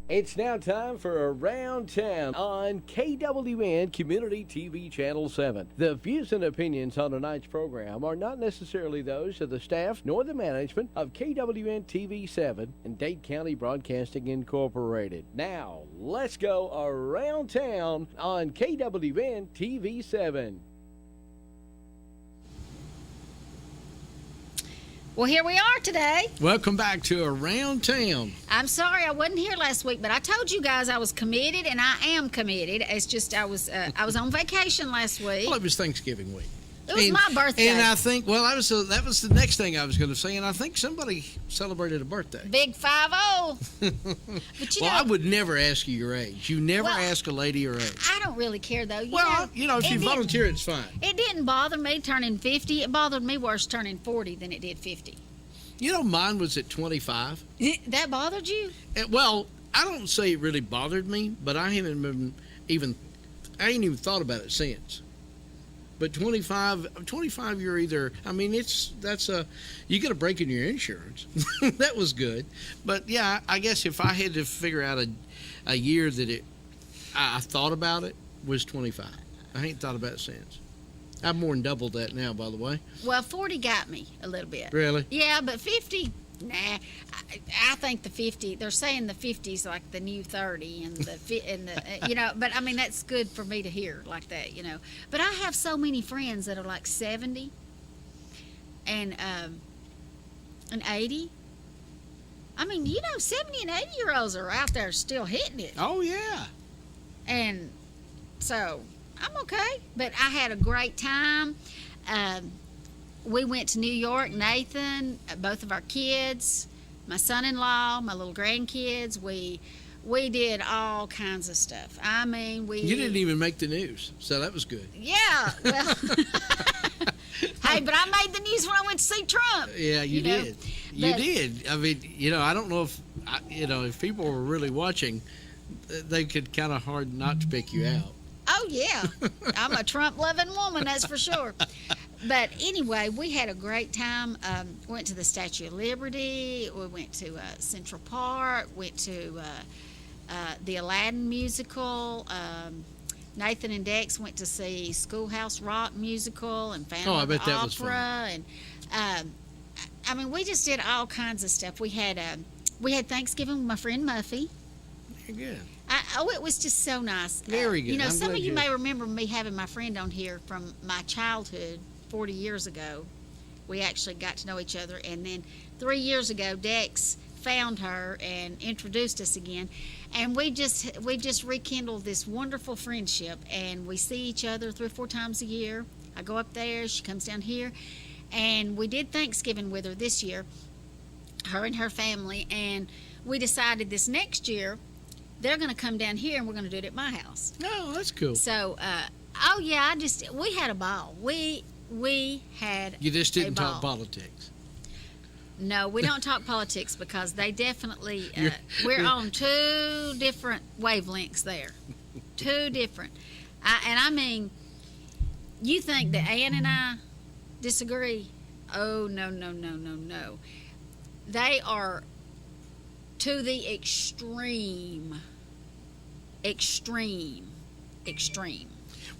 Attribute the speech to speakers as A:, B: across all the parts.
A: It's now time for Around Town on KWN Community TV Channel 7. The views and opinions on tonight's program are not necessarily those of the staff nor the management of KWN TV 7 and Dade County Broadcasting Incorporated. Now, let's go Around Town on KWN TV 7.
B: Well, here we are today.
C: Welcome back to Around Town.
B: I'm sorry I wasn't here last week, but I told you guys I was committed, and I am committed. It's just I was on vacation last week.
C: Well, it was Thanksgiving week.
B: It was my birthday.
C: And I think, well, that was the next thing I was going to say, and I think somebody celebrated a birthday.
B: Big 5-0. But
C: I would never ask you your age. You never ask a lady her age.
B: I don't really care, though.
C: If you volunteer, it's fine.
B: It didn't bother me turning 50. It bothered me worse turning 40 than it did 50.
C: Mine was at 25.
B: That bothered you?
C: Well, I don't say it really bothered me, but I ain't even thought about it since. But 25, you're either, you get a break in your insurance. That was good. But yeah, I guess if I had to figure out a year that I thought about it, was 25. I ain't thought about it since. I've more than doubled that now, by the way.
B: Well, 40 got me a little bit.
C: Really?
B: Yeah, but 50, nah. I think the 50, they're saying the 50's like the new 30 and but I mean, that's good for me to hear like that, But I have so many friends that are like 70 and 80. I mean, 70 and 80-year-olds are out there still hitting it.
C: Oh, yeah.
B: And so I'm okay, but I had a great time. We went to New York, Nathan, both of our kids, my son-in-law, my little grandkids. We did all kinds of stuff. I mean,
C: You didn't even make the news, so that was good.
B: Yeah, well, hey, but I made the news when I went to see Trump.
C: Yeah, you did. You did. I mean, I don't know if people were really watching, they could kind of hard not to pick you out.
B: Oh, yeah. I'm a Trump-loving woman, that's for sure. But anyway, we had a great time. Went to the Statue of Liberty. We went to Central Park. Went to the Aladdin musical. Nathan and Dex went to see Schoolhouse Rock musical and Phantom of the Opera. Was fun. And we just did all kinds of stuff. We had Thanksgiving with my friend Muffy.
C: Very good.
B: It was just so nice.
C: Very good.
B: Some of you may remember me having my friend on here from my childhood 40 years ago. We actually got to know each other. And then 3 years ago, Dex found her and introduced us again. And we just rekindled this wonderful friendship. And we see each other 3 or 4 times a year. I go up there. She comes down here. And we did Thanksgiving with her this year, her and her family. And we decided this next year, they're going to come down here and we're going to do it at my house.
C: Oh, that's cool.
B: So, we had a ball. We had
C: You just didn't talk politics.
B: No, we don't talk politics because they definitely, we're on 2 different wavelengths there. 2 different. You think that Ann and I disagree? Oh, no. They are to the extreme.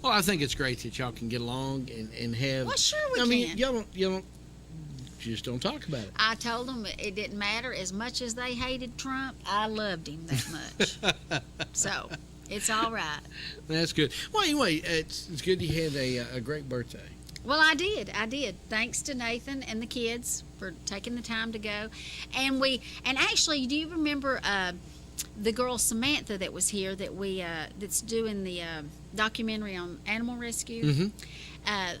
C: Well, I think it's great that y'all can get along and have.
B: Well, sure we can.
C: Y'all don't just don't talk about it.
B: I told them it didn't matter. As much as they hated Trump, I loved him that much. So it's all right.
C: That's good. Well, anyway, it's good you had a great birthday.
B: Well, I did. Thanks to Nathan and the kids for taking the time to go. And actually, do you remember the girl Samantha that was here that's doing the documentary on animal rescue?
C: Mm-hmm.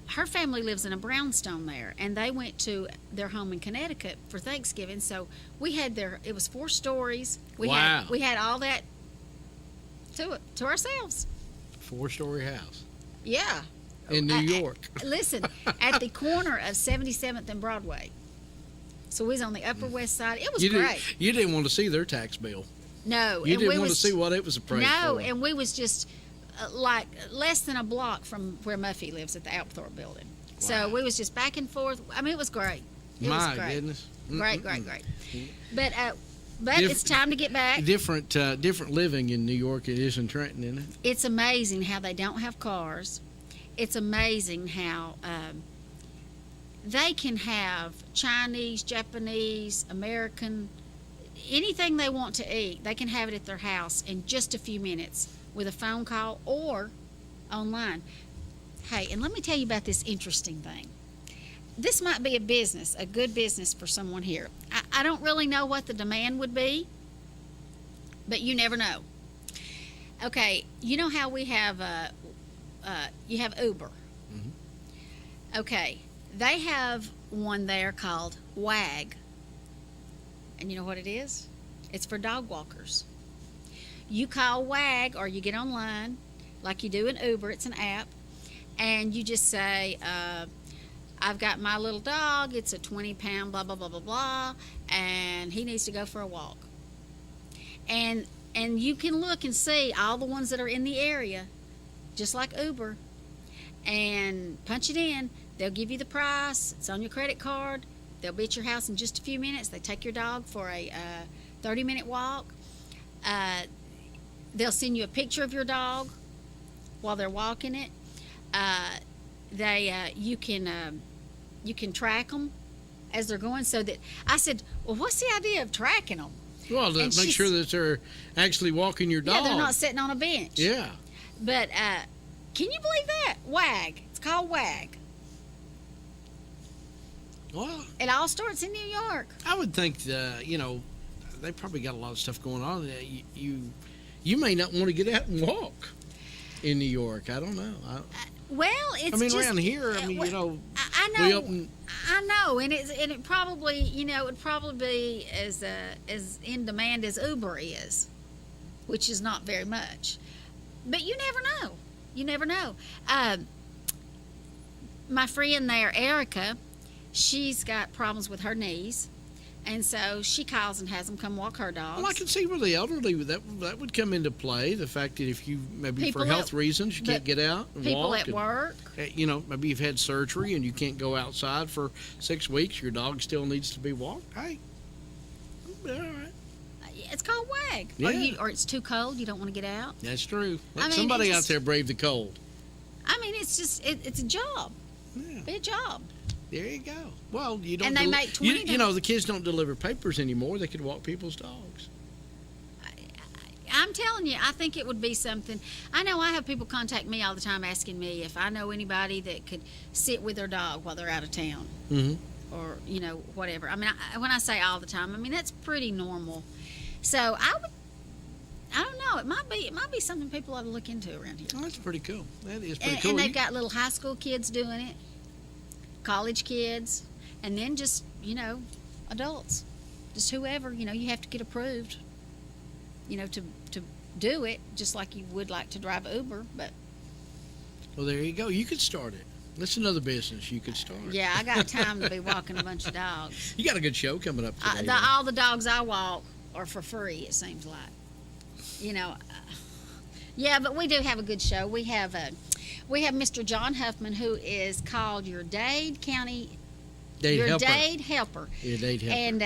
B: Her family lives in a brownstone there, and they went to their home in Connecticut for Thanksgiving. So it was 4 stories.
C: Wow.
B: We had all that to ourselves.
C: 4-story house.
B: Yeah.
C: In New York.
B: Listen, at the corner of 77th and Broadway. So we was on the Upper West Side. It was great.
C: You didn't want to see their tax bill.
B: No.
C: You didn't want to see what it was appraised for.
B: No, and we was just like less than a block from where Muffy lives at the Alpthorpe building. Wow. So we was just back and forth. It was great. It was great.
C: Goodness.
B: Great. But But it's time to get back.
C: Different living in New York it is in Trenton, isn't it?
B: It's amazing how they don't have cars. It's amazing how they can have Chinese, Japanese, American, anything they want to eat. They can have it at their house in just a few minutes with a phone call or online. Hey, and let me tell you about this interesting thing. This might be a good business for someone here. I don't really know what the demand would be, but you never know. Okay, you know how we have you have Uber.
C: Mm-hmm.
B: Okay, they have one there called WAG, and you know what it is? It's for dog walkers. You call WAG or you get online, like you do in Uber. It's an app, and you just say, I've got my little dog, it's a 20-pound blah, blah, blah, blah, blah, and he needs to go for a walk. And you can look and see all the ones that are in the area, just like Uber, and punch it in. They'll give you the price. It's on your credit card. They'll be at your house in just a few minutes. They take your dog for a 30-minute walk. They'll send you a picture of your dog while they're walking it. You can track them as they're going. So that I said, well, what's the idea of tracking them?
C: Well, to make sure that they're actually walking your dog.
B: Yeah, they're not sitting on a bench.
C: Yeah.
B: But can you believe that? WAG. It's called WAG.
C: Well,
B: It all starts in New York.
C: I would think they probably got a lot of stuff going on. You may not want to get out and walk in New York. I don't know.
B: Well, it's just,
C: around here,
B: I know.
C: we open.
B: I know, and it probably, it would probably be as in demand as Uber is, which is not very much. But you never know. You never know. My friend there, Erica, she's got problems with her knees, and so she calls and has them come walk her dogs.
C: Well, I can see where the elderly that would come into play. The fact that if you maybe
B: People
C: for health reasons you can't get out and
B: People
C: walk.
B: at work.
C: Maybe you've had surgery and you can't go outside for 6 weeks. Your dog still needs to be walked. Hey, all right.
B: It's called WAG.
C: Yeah.
B: Or it's too cold. You don't want to get out.
C: That's true. Let
B: I mean,
C: somebody
B: it's
C: out
B: just-
C: there brave the cold.
B: I mean, it's just it's a job.
C: Yeah.
B: Be a job.
C: There you go. Well, you don't.
B: And they make $20.
C: The kids don't deliver papers anymore. They could walk people's dogs.
B: I'm telling you, I think it would be something. I know I have people contact me all the time asking me if I know anybody that could sit with their dog while they're out of town, or whatever. I mean, when I say all the time, I mean that's pretty normal. So I don't know. It might be something people ought to look into around here.
C: Oh, that's pretty cool. That is pretty cool.
B: And they've got little high school kids doing it, college kids, and then just adults, just whoever. You have to get approved. To do it, just like you would like to drive Uber. But
C: Well, there you go. You could start it. That's another business you could start.
B: yeah, I got time to be walking a bunch of dogs.
C: You got a good show coming up today.
B: All the dogs I walk are for free. It seems like, yeah. But we do have a good show. We have Mr. John Huffman, who is called your Dade County,
C: Dade helper.
B: Dade helper.
C: Yeah, Dade helper.
B: And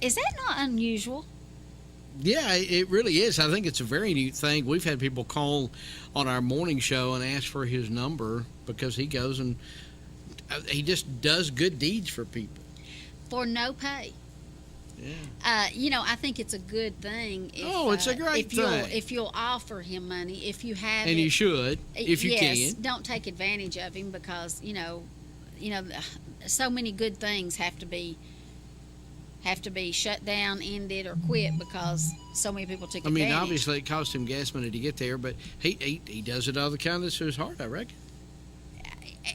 B: is that not unusual?
C: Yeah, it really is. I think it's a very neat thing. We've had people call on our morning show and ask for his number because he goes and he just does good deeds for people.
B: For no pay.
C: Yeah.
B: I think it's a good thing.
C: It's a great thing.
B: If you'll offer him money, if you have
C: And
B: it,
C: you should, if you
B: yes,
C: can.
B: don't take advantage of him because so many good things have to be shut down, ended, or quit because so many people took advantage.
C: I mean, obviously it cost him gas money to get there, but he does it out of the kindness of his heart, I reckon.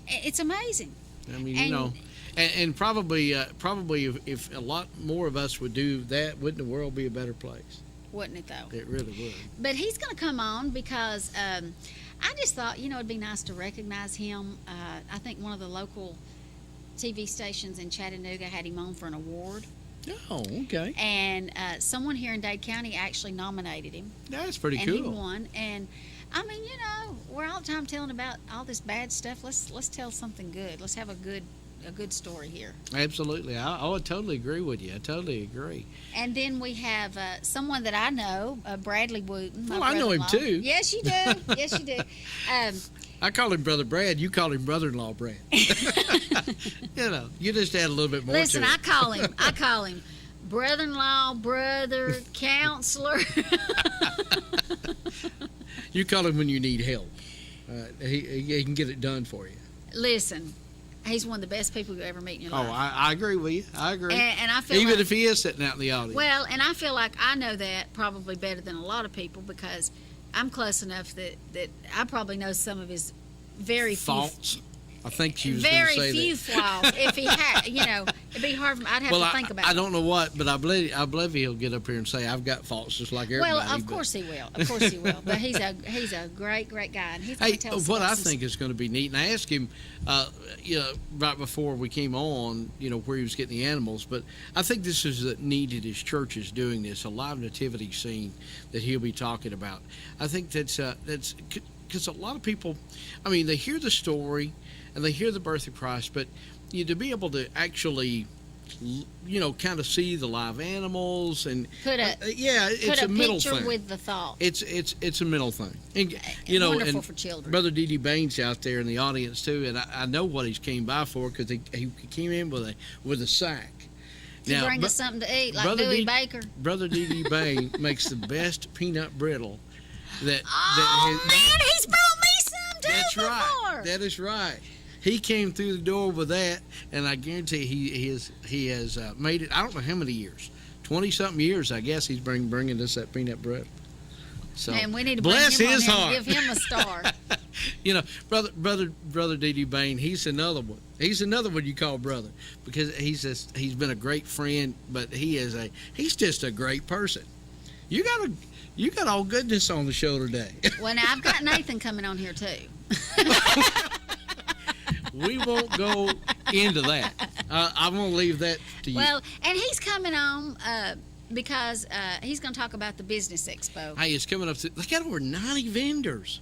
B: It's amazing.
C: I mean, and probably if a lot more of us would do that, wouldn't the world be a better place?
B: Wouldn't it though?
C: It really would.
B: But he's going to come on because I just thought, it'd be nice to recognize him. I think one of the local TV stations in Chattanooga had him on for an award.
C: Oh, okay.
B: And someone here in Dade County actually nominated him.
C: That's pretty
B: and
C: cool.
B: He won. And I mean, we're all the time telling about all this bad stuff. Let's tell something good. Let's have a good good story here.
C: Absolutely. I would totally agree with you. I totally agree.
B: And then we have someone that I know, Bradley Wooten.
C: Well, I know him too.
B: Yes, you do. Yes, you do.
C: I call him Brother Brad. You call him brother-in-law Brad. You just add a little bit more
B: Listen,
C: to it.
B: I call him brother-in-law, brother, counselor.
C: You call him when you need help. He can get it done for you.
B: Listen, he's one of the best people you ever meet in your life.
C: Oh, I agree with you. I agree.
B: And I feel
C: Even
B: like,
C: if he is sitting out in the audience.
B: well, and I feel like I know that probably better than a lot of people because I'm close enough that I probably know some of his very
C: faults. I think she was going to
B: very
C: say
B: few
C: that.
B: flaws. If he had, it'd be hard for me. I'd have to think about it.
C: I don't know what, but I believe he'll get up here and say I've got faults just like everybody.
B: Well, of course he will. Of course he will. But he's a great guy, and he's going
C: Hey,
B: to tell us
C: what I
B: lessons.
C: think is going to be neat, and I asked him, right before we came on, where he was getting the animals, but I think this is neat that his church is doing this, a live nativity scene that he'll be talking about. I think that's because a lot of people, they hear the story and they hear the birth of Christ, but to be able to actually kind of see the live animals and
B: Put a
C: it's a mental
B: picture
C: thing.
B: with the thought.
C: It's a mental thing, and
B: Wonderful
C: and
B: for children.
C: Brother D.D. Baines out there in the audience too, and I know what he's came by for because he came in with a sack.
B: To bring us something to eat, like
C: Brother
B: Dewey
C: D-
B: Baker.
C: Brother D.D. Bain makes the best peanut brittle that.
B: Oh man, he's brought me some too
C: That's
B: before.
C: right. That is right. He came through the door with that, and I guarantee he has made it. I don't know how many years, 20-something years, I guess. He's bringing us that peanut bread. So
B: Man, we need to
C: bless
B: bring him
C: his
B: on
C: heart.
B: and give him a star.
C: brother D.D. Bain. He's another one. He's another one you call brother because he's been a great friend, but he's just a great person. You got all goodness on the show today.
B: Well, now I've got Nathan coming on here too.
C: We won't go into that. I'm going to leave that to you.
B: Well, and he's coming on because he's going to talk about the Business Expo.
C: Hey, it's coming up. They got over 90 vendors.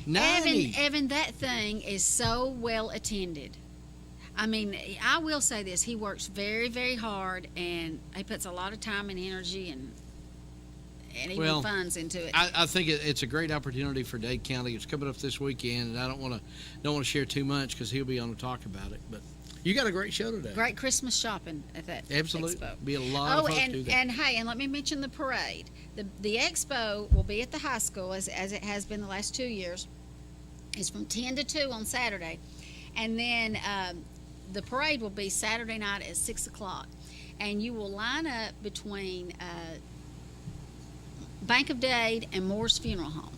C: 90.
B: Evan, that thing is so well attended. I will say this: he works very, very hard, and he puts a lot of time and energy and even funds into it.
C: I think it's a great opportunity for Dade County. It's coming up this weekend, and I don't want to share too much because he'll be on to talk about it. But you got a great show today.
B: Great Christmas shopping at that
C: Absolutely.
B: expo.
C: Be a lot of fun to do that.
B: And hey, and let me mention the parade. The expo will be at the high school as it has been the last 2 years. It's from 10 to 2 on Saturday, and then the parade will be Saturday night at 6 o'clock, and you will line up between Bank of Dade and Moore's Funeral Home.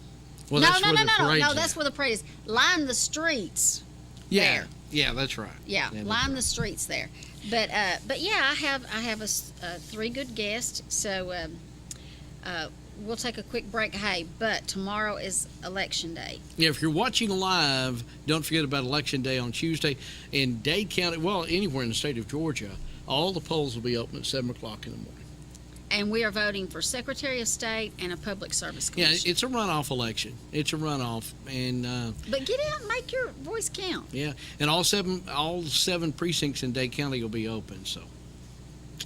C: Well, that's where the parade's
B: No,
C: at.
B: that's where the parade is. Line the streets.
C: Yeah.
B: there.
C: Yeah, that's right.
B: Yeah,
C: that's
B: line
C: right.
B: the streets there. But yeah, I have 3 good guests. So we'll take a quick break. Hey, but tomorrow is Election Day.
C: Yeah, if you're watching live, don't forget about Election Day on Tuesday in Dade County. Well, anywhere in the state of Georgia, all the polls will be open at 7 o'clock in the morning.
B: And we are voting for Secretary of State and a Public Service
C: Yeah,
B: Commission.
C: it's a runoff election. It's a runoff, and
B: But get out and make your voice count.
C: yeah, and all seven precincts in Dade County will be open. So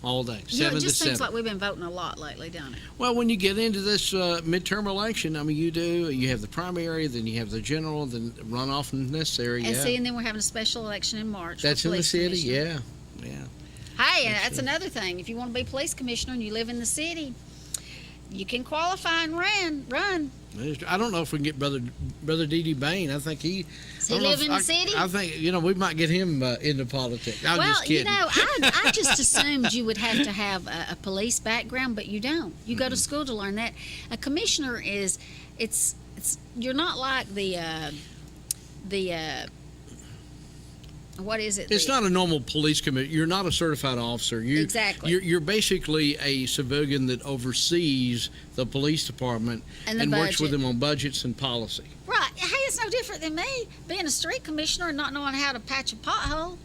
C: all day,
B: You know,
C: 7
B: it
C: to
B: just
C: 7.
B: seems like we've been voting a lot lately, don't it?
C: Well, when you get into this midterm election, you have the primary, then you have the general, then runoff if necessary.
B: And
C: Yeah,
B: see, and then we're having a special election in March. for
C: that's in the
B: police
C: city.
B: commissioner.
C: Yeah.
B: Hey,
C: That's
B: that's
C: true.
B: another thing. If you want to be police commissioner and you live in the city, you can qualify and run.
C: I don't know if we can get brother D.D. Bain. I think he.
B: Does he
C: I don't know
B: live
C: if
B: in the city?
C: I think we might get him into politics. I'm
B: Well,
C: just kidding.
B: I just assumed you would have to have a police background, but you don't. You go to school to learn that. A commissioner it's you're not like the what is it?
C: It's not a normal police committee. You're not a certified officer.
B: Exactly.
C: You're basically a civilian that oversees the police department
B: And the
C: works with
B: budget.
C: them on budgets and policy.
B: Right. Hey, it's no different than me being a street commissioner and not knowing how to patch a pothole.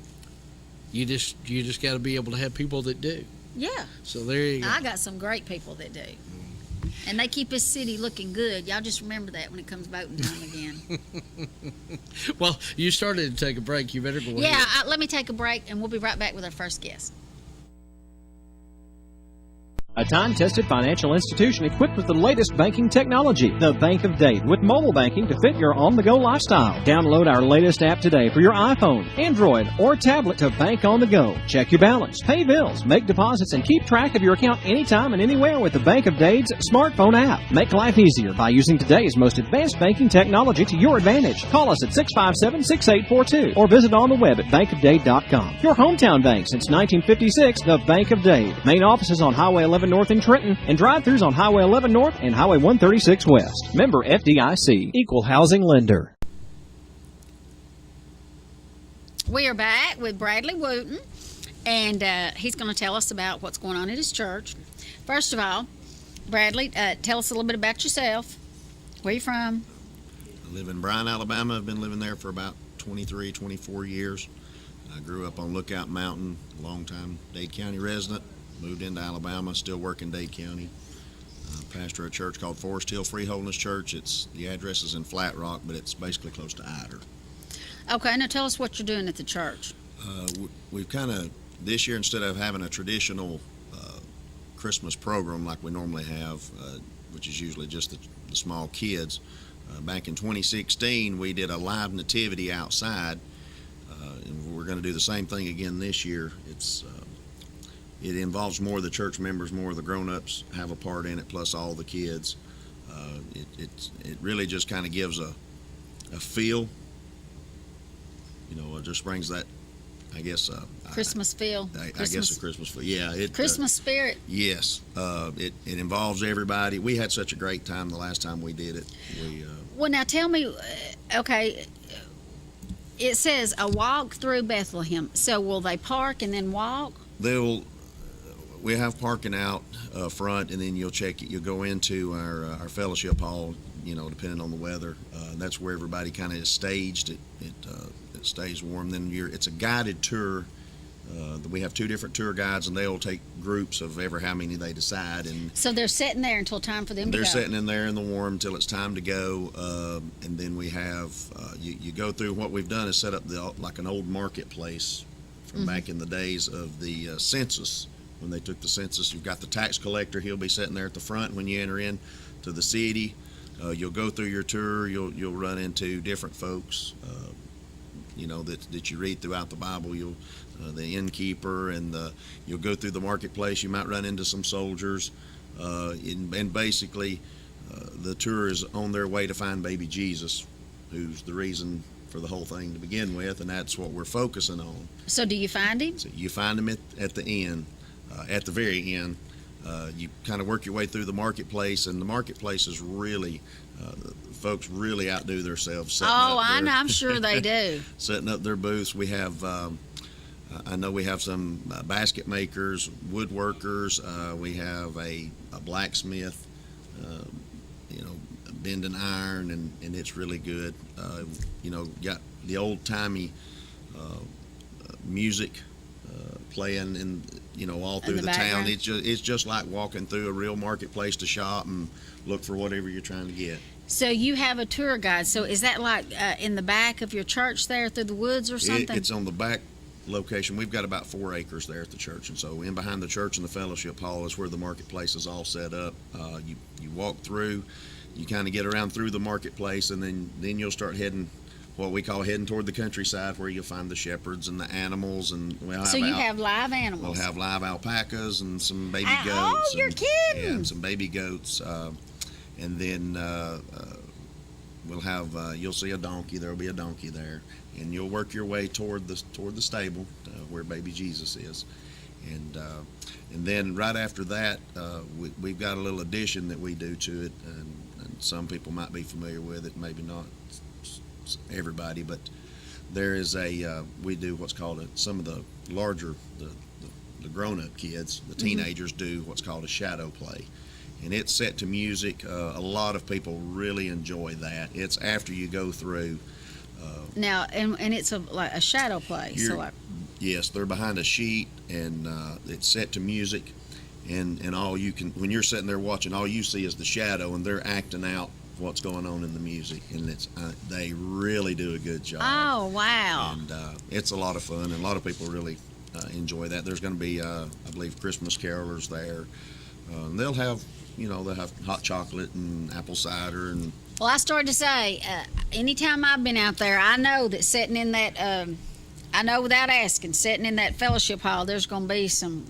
C: You just got to be able to have people that do.
B: Yeah.
C: So there you go.
B: I got some great people that do. And they keep this city looking good. Y'all just remember that when it comes voting time again.
C: Well, you started to take a break. You better go ahead.
B: Yeah, let me take a break, and we'll be right back with our first guest.
D: A time-tested financial institution equipped with the latest banking technology. The Bank of Dade, with mobile banking to fit your on-the-go lifestyle. Download our latest app today for your iPhone, Android, or tablet to bank on the go. Check your balance, pay bills, make deposits, and keep track of your account anytime and anywhere with the Bank of Dade's smartphone app. Make life easier by using today's most advanced banking technology to your advantage. Call us at 657-6842 or visit on the web at bankofdade.com. Your hometown bank since 1956, the Bank of Dade. Main offices on Highway 11 North in Trenton, and drive-thrus on Highway 11 North and Highway 136 West. Member FDIC, Equal Housing Lender.
B: We are back with Bradley Wooten, and he's going to tell us about what's going on at his church. First of all, Bradley, tell us a little bit about yourself. Where are you from?
E: I live in Bryan, Alabama. I've been living there for about 23, 24 years. I grew up on Lookout Mountain, a long-time Dade County resident. Moved into Alabama, still work in Dade County. Pastor a church called Forest Hill Free Holiness Church. The address is in Flat Rock, but it's basically close to Ider.
B: Okay, now tell us what you're doing at the church.
E: We've kind of, this year, instead of having a traditional Christmas program like we normally have, which is usually just the small kids, back in 2016 we did a live nativity outside, and we're going to do the same thing again this year. It involves more of the church members, more of the grown-ups have a part in it, plus all the kids. It really just kind of gives a feel. It just brings that, I guess.
B: Christmas feel.
E: I guess a Christmas feel. Yeah.
B: Christmas spirit.
E: Yes. It involves everybody. We had such a great time the last time we did it.
B: Well, now tell me, okay, it says a walk through Bethlehem. So will they park and then walk?
E: We have parking out front, and then you'll go into our fellowship hall, depending on the weather. That's where everybody kind of is staged. It stays warm. Then it's a guided tour. We have two different tour guides, and they'll take groups of ever how many they decide. And
B: so they're sitting there until time for them to go.
E: They're sitting in there in the warm until it's time to go. And then we have you go through. What we've done is set up like an old marketplace from back in the days of the census. When they took the census, you've got the tax collector. He'll be sitting there at the front when you enter in to the city. You'll go through your tour. You'll run into different folks, that you read throughout the Bible. The innkeeper, and you'll go through the marketplace. You might run into some soldiers, and basically, the tour is on their way to find baby Jesus, who's the reason for the whole thing to begin with, and that's what we're focusing on.
B: So do you find him?
E: So you find him at the end. At the very end, you kind of work your way through the marketplace, and the marketplace is really, folks really outdo themselves.
B: I know, I'm sure they do.
E: Setting up their booths. We have, I know we have some basket makers, woodworkers. We have a blacksmith, bending iron, and it's really good. Got the old-timey music playing in all through the town. It's just like walking through a real marketplace to shop and look for whatever you're trying to get.
B: So you have a tour guide. So is that like in the back of your church there through the woods or something?
E: It's on the back location. We've got about 4 acres there at the church, and so in behind the church and the fellowship hall is where the marketplace is all set up. You walk through, you kind of get around through the marketplace, and then you'll start heading toward the countryside, where you'll find the shepherds and the animals, and
B: you have live animals.
E: We'll have live alpacas and some baby goats.
B: Oh, you're kidding!
E: Yeah, and some baby goats, and then we'll have you'll see a donkey. There'll be a donkey there, and you'll work your way toward the stable where baby Jesus is, and then right after that, we've got a little addition that we do to it, and some people might be familiar with it, maybe not everybody, but there is we do what's called some of the larger, the grown-up kids, the teenagers do what's called a shadow play, and it's set to music. A lot of people really enjoy that. It's after you go through.
B: Now, and it's like a shadow play.
E: Yes, they're behind a sheet, and it's set to music, and all you can, when you're sitting there watching, all you see is the shadow, and they're acting out what's going on in the music, and they really do a good job.
B: Oh, wow.
E: And it's a lot of fun, and a lot of people really enjoy that. There's going to be, I believe, Christmas carolers there. They'll have hot chocolate and apple cider and.
B: Well, I started to say, anytime I've been out there, I know that sitting in that, I know without asking, sitting in that fellowship hall, there's going to be some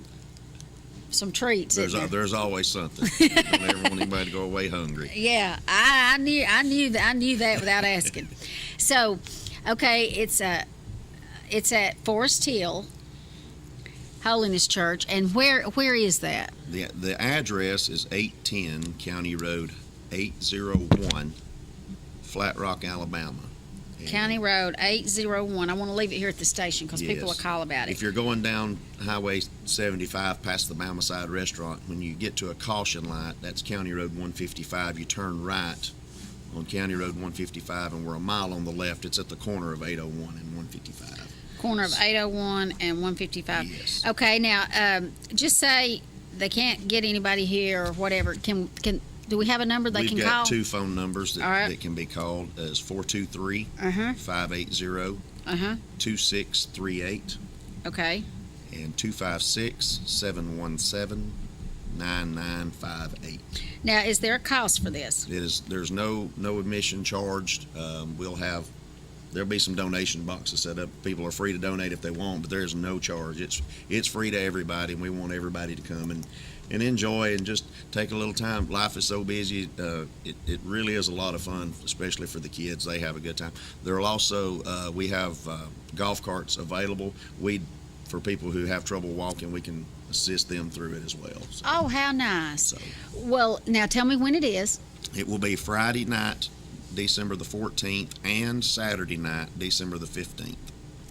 B: treats.
E: There's always something. You don't ever want anybody to go away hungry.
B: Yeah, I knew that without asking. So, okay, it's at Forest Hill Holiness Church, and where is that?
E: The address is 810 County Road 801, Flat Rock, Alabama. And
B: County Road 801. I want to leave it here at the station because people will
E: yes,
B: call about it.
E: If you're going down Highway 75 past the Mama Side Restaurant, when you get to a caution light, that's County Road 155. You turn right on County Road 155, and we're a mile on the left. It's at the corner of 801 and 155.
B: Corner of 801 and 155.
E: Yes.
B: Okay, now just say they can't get anybody here or whatever. Can do we have a number they
E: We've
B: can
E: got
B: call?
E: 2 phone numbers
B: All right.
E: that can be called as 423 580 2638
B: Okay.
E: and 256 717 9958.
B: Now, is there a cost for this?
E: There's no admission charged. There'll be some donation boxes set up. People are free to donate if they want, but there's no charge. It's free to everybody, and we want everybody to come and enjoy and just take a little time. Life is so busy. It really is a lot of fun, especially for the kids. They have a good time. There'll also we have golf carts available. For people who have trouble walking, we can assist them through it as well. So,
B: Oh, how nice. Well, now tell me when it is.
E: it will be Friday night, December the 14th, and Saturday night, December the 15th.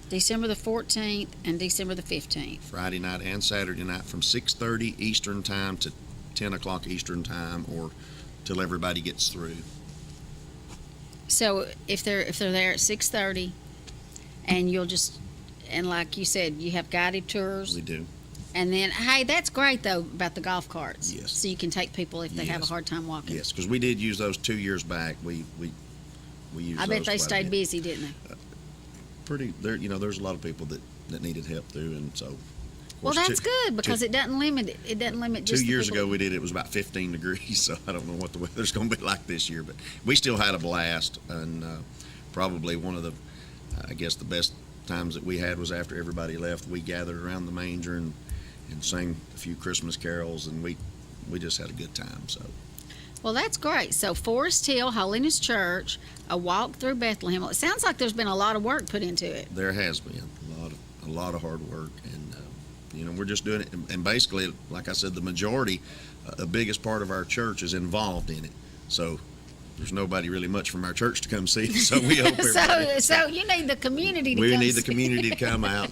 B: December the 14th and December the 15th.
E: Friday night and Saturday night from 6:30 Eastern Time to 10 o'clock Eastern Time, or till everybody gets through.
B: So if they're there at 6:30, and like you said, you have guided tours.
E: We do.
B: And then, hey, that's great though about the golf carts.
E: Yes.
B: So you can take people if they have a
E: Yes.
B: hard time walking.
E: Yes, because we did use those 2 years back. We used
B: I
E: those
B: bet they
E: quite a
B: stayed
E: bit.
B: busy, didn't they?
E: There's a lot of people that needed help through, and so. of
B: Well,
E: course,
B: that's good because it doesn't limit it. It doesn't limit just
E: 2
B: the
E: years
B: people-
E: ago we did it was about 15 degrees, so I don't know what the weather's going to be like this year, but we still had a blast, and probably one of the, I guess, the best times that we had was after everybody left. We gathered around the manger and sang a few Christmas carols, and we just had a good time. So
B: Well, that's great. So Forest Hill Holiness Church, a walk through Bethlehem. Well, it sounds like there's been a lot of work put into it.
E: there has been a lot of hard work, and we're just doing it. And basically, like I said, the majority, the biggest part of our church is involved in it. So there's nobody really much from our church to come see. So we hope everybody.
B: So you need the community to
E: We
B: come
E: need the
B: see.
E: community to come out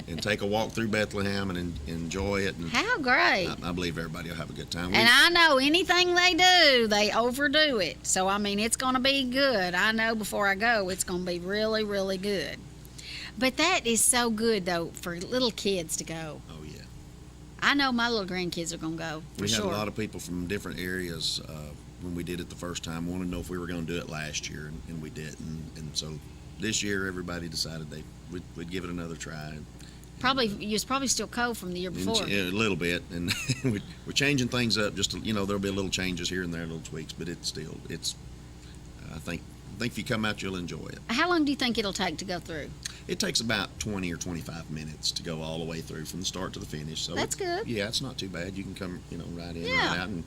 E: and take a walk through Bethlehem and enjoy it. And
B: How great.
E: I believe everybody will have a good time.
B: And I know anything they do, they overdo it. So, I mean, it's going to be good. I know before I go, it's going to be really, really good. But that is so good, though, for little kids to go.
E: Oh, yeah.
B: I know my little grandkids are going to go, for
E: We had
B: sure.
E: a lot of people from different areas when we did it the first time, wanted to know if we were going to do it last year, and we didn't. And so this year, everybody decided we'd give it another try.
B: Probably, you was probably still cold from the year before.
E: A little bit, and we're changing things up. Just there'll be little changes here and there, little tweaks, but it's I think if you come out, you'll enjoy it.
B: How long do you think it'll take to go through?
E: It takes about 20 or 25 minutes to go all the way through from the start to the finish. So
B: That's good.
E: Yeah, it's not too bad. You can come, right in,
B: Yeah.
E: right out, and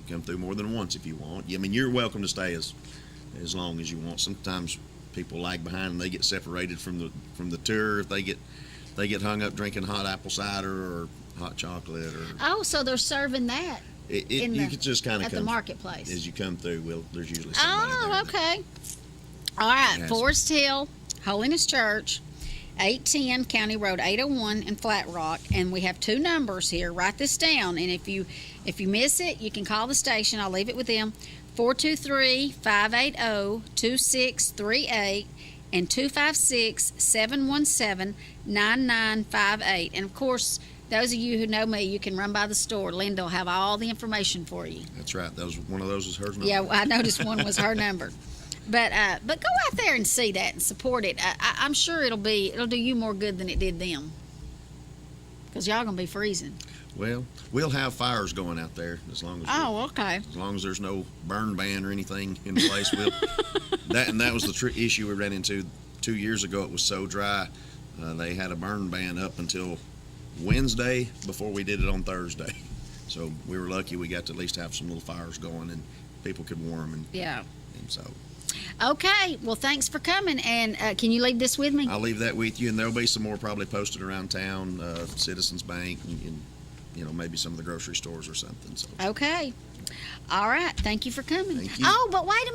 E: come through more than once if you want. I mean, you're welcome to stay as long as you want. Sometimes people lag behind and they get separated from the tour if they get hung up drinking hot apple cider or hot chocolate or.
B: Oh, so they're serving that
E: You could just kind of
B: at
E: come
B: the marketplace.
E: as you come through. There's usually somebody there.
B: Oh, okay. All right,
E: Yes.
B: Forest Hill Holiness Church, 810 County Road 801 in Flat Rock, and we have 2 numbers here. Write this down, and if you miss it, you can call the station. I'll leave it with them. 423-580-2638 and 256-717-9958. And of course, Those of you who know me, you can run by the store. Linda will have all the information for you.
E: That's right. One of those is hers.
B: Yeah, I noticed one was her number. But go out there and see that and support it. I'm sure it'll do you more good than it did them. Because y'all gonna be freezing.
E: Well, we'll have fires going out there as long as
B: Okay.
E: as long as there's no burn ban or anything in place. That was the issue we ran into 2 years ago. It was so dry. They had a burn ban up until Wednesday before we did it on Thursday. So we were lucky we got to at least have some little fires going and people could warm and so.
B: Okay. Well, thanks for coming. And can you leave this with me?
E: I'll leave that with you, and there'll be some more probably posted around town, Citizens Bank, and maybe some of the grocery stores or something. So.
B: Okay. All right. Thank you for coming.
E: Thank you.
B: Oh, but wait a